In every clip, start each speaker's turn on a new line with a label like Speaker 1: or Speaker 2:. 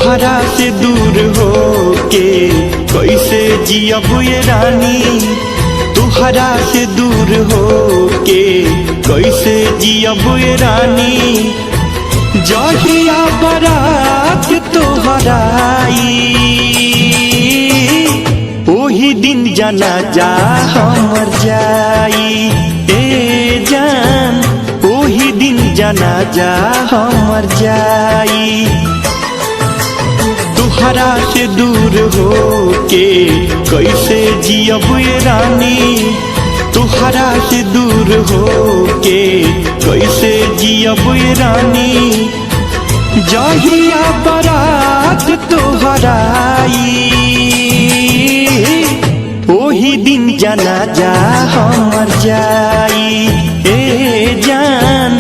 Speaker 1: तुहरा से दूर हो के कैसे जियब ये रानी, तुहरा से दूर हो के कैसे जियब ये रानी। जहिया बारात तोहराई ओही दिन जनाजा हमर जाई। ए जान ओही दिन जनाजा हमर जाई। तुहरा से दूर हो के कैसे जियब ये रानी, तुहरा से दूर हो के कैसे जियब ये रानी। जहिया बारात तोहराई ओही दिन जनाजा हमर जाई। ए जान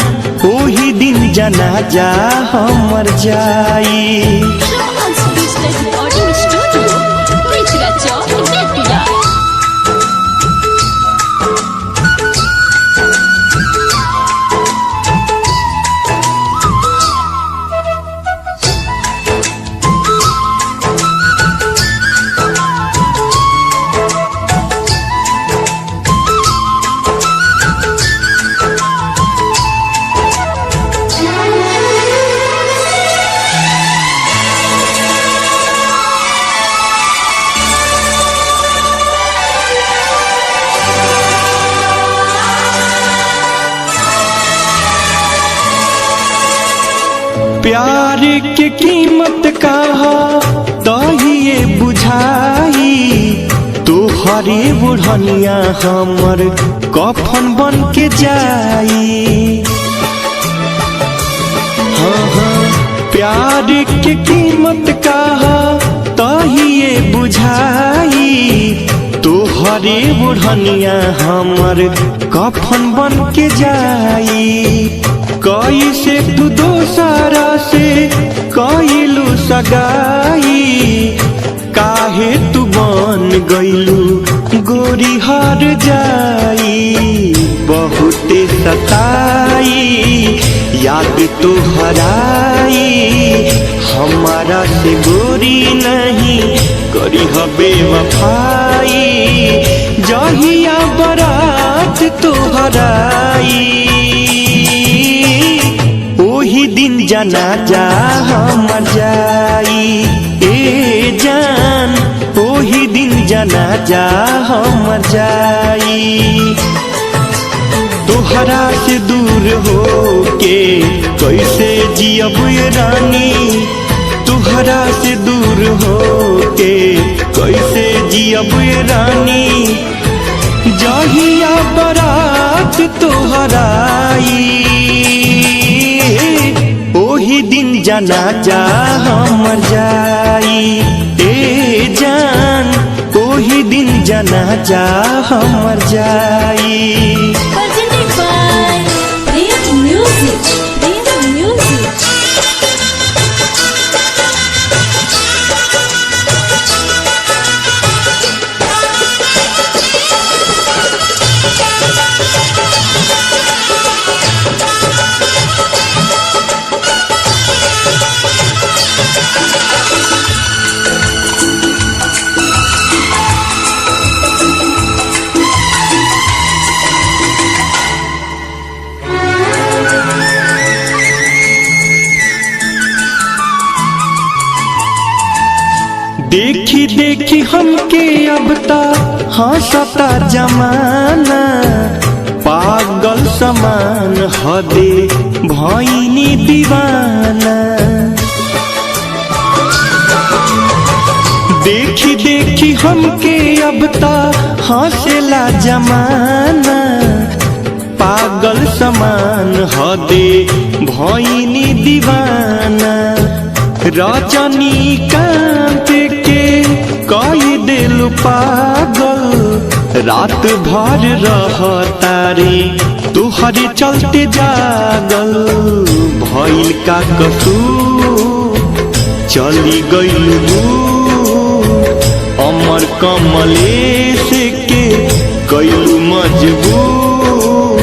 Speaker 1: ओही दिन जनाजा हमर जाई। प्यार के कीमत कहा तहिए बुझाई, तोहरे बुढ़निया हमर कफन बन के जाई। हाँ प्यार के कीमत कहा तहिए बुझाई, तोहरे बुढ़निया हमर कफन बन के जाई। कैसे तू दोसरा से कैलू सगाई, काहे तू बन गईलू गोरी हर जाई। बहुते सताई याद तो हराई, हमारा से गोरी नहीं करी हबे वफाई। जहिया बारात तो हराई ओही दिन जनाजा हमर जाई। ए जान ओही दिन जनाजा हमर जाई। तुहरा से दूर हो के कैसे जियब ये रानी, तुहरा से दूर हो के कैसे जियब ये रानी। जहिया बारात तोहराई ओही दिन जनाजा हमर जाई। ए जान ओही दिन जनाजा हमर जाई। देखी देखी हमके अब ता हंसता जमाना, पागल समान हदे भइनी दीवाना। देखी देखी हमके अब ता हंसेला जमाना, पागल समान हदे भइनी दीवाना। रजनीकांत के कई दिल पागल, रात भर रहता रे तुहरे चलते जागल। भइल का कसूर चली गइल अमर कमलेश के कइलू मजबूर।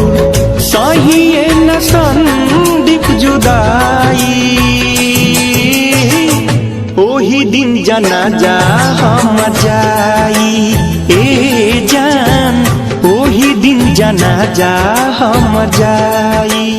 Speaker 1: सही न संदीप जुदाई दिन जनाजा हम जाई ए जान, ओही दिन जनाजा हम जाई।